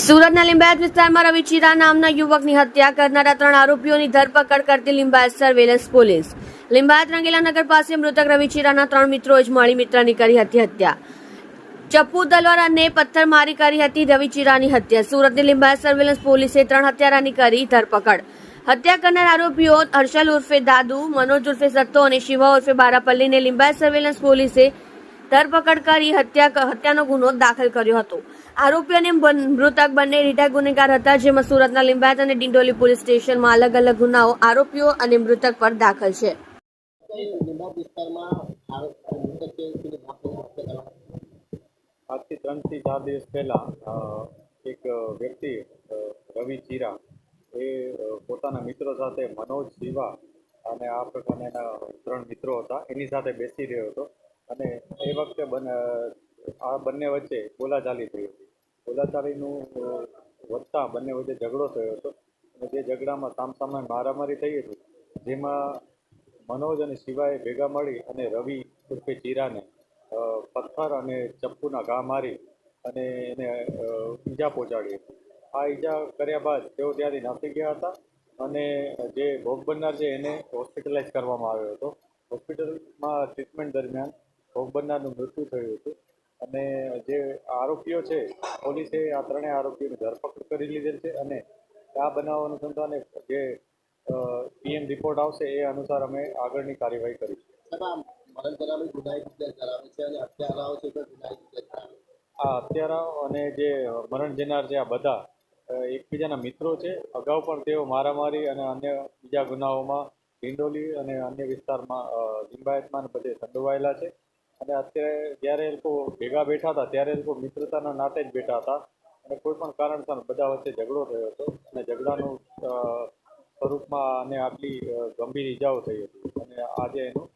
સુરતના લિંબાયત વિસ્તારમાં રવિ ચીરા નામના યુવકની હત્યા કરનારા 3 આરોપીઓની ધરપકડ કરતી લિંબાયત સર્વેલન્સ પોલીસ. લિંબાયત રંગીલા નગર પાસે મૃતક રવિ ચીરાના 3 મિત્રોએ જ મળી મિત્રની કરી હતી હત્યા. ચપ્પુ તલવાર અને પથ્થરમારી કરી હતી રવિ ચીરાની હત્યા. સુરતની લિંબાયત સર્વેલન્સ પોલીસે 3 હત્યારાની કરી ધરપકડ. હત્યા કરનાર આરોપીઓ હર્ષલ ઉર્ફે દાદુ, મનોજ ઉર્ફે સત્તો અને શિવા ઉર્ફે બારાપલ્લીને લિંબાયત સર્વેલન્સ પોલીસે ધરપકડ કરી હત્યાનો ગુનો દાખલ કર્યો હતો. આરોપી અને મૃતક બંને રીઢા ગુનેગાર હતા, જેમાં સુરતના લિંબાયત અને ડિંડોલી પોલીસ સ્ટેશનમાં અલગ અલગ ગુનાઓ આરોપીઓ અને મૃતક પર દાખલ છે. આજથી 3 થી 4 દિવસ પહેલા એક વ્યક્તિ રવિ ચીરા એ પોતાના મિત્રો સાથે મનોજ, શિવા અને આ પ્રકારના એના 3 મિત્રો હતા, એની સાથે બેસી રહ્યો હતો અને એ વખતે આ બંને વચ્ચે બોલાચાલી થઈ હતી. બોલાચાલીનું વધતા બંને વચ્ચે ઝઘડો થયો હતો અને જે ઝઘડામાં સામસામે મારામારી થઈ હતી, જેમાં મનોજ અને શિવાએ ભેગા મળી અને રવિ ઉર્ફે ચીરાને પથ્થર અને ચપ્પુના ઘા મારી અને એને ઈજા પહોંચાડી હતી. આ ઈજા કર્યા બાદ તેઓ ત્યાંથી નાસી ગયા હતા અને જે ભોગ બનનાર છે એને હોસ્પિટલાઇઝ કરવામાં આવ્યો હતો. હોસ્પિટલમાં ટ્રીટમેન્ટ દરમિયાન ભોગ બનનારનું મૃત્યુ થયું હતું અને જે આરોપીઓ છે, પોલીસે આ 3 આરોપીઓની ધરપકડ કરી લીધેલ છે અને આ બનાવ અનુસંધાને જે PM રિપોર્ટ આવશે એ અનુસાર અમે આગળની કાર્યવાહી કરીશું. આ હત્યારાઓ અને જે મરણ જનાર છે આ બધા એકબીજાના મિત્રો છે. અગાઉ પણ તેઓ મારામારી અને અન્ય બીજા ગુનાઓમાં ડિંડોલી અને અન્ય વિસ્તારમાં લિંબાયતમાં બધે સંડોવાયેલા છે અને અત્યારે જ્યારે એ લોકો ભેગા બેઠા હતા ત્યારે એ લોકો મિત્રતાના નાતે જ બેઠા હતા અને કોઈ પણ કારણસર બધા વચ્ચે ઝઘડો થયો હતો અને ઝઘડાનું સ્વરૂપમાં અને આટલી ગંભીર ઈજાઓ થઈ હતી અને આજે એનું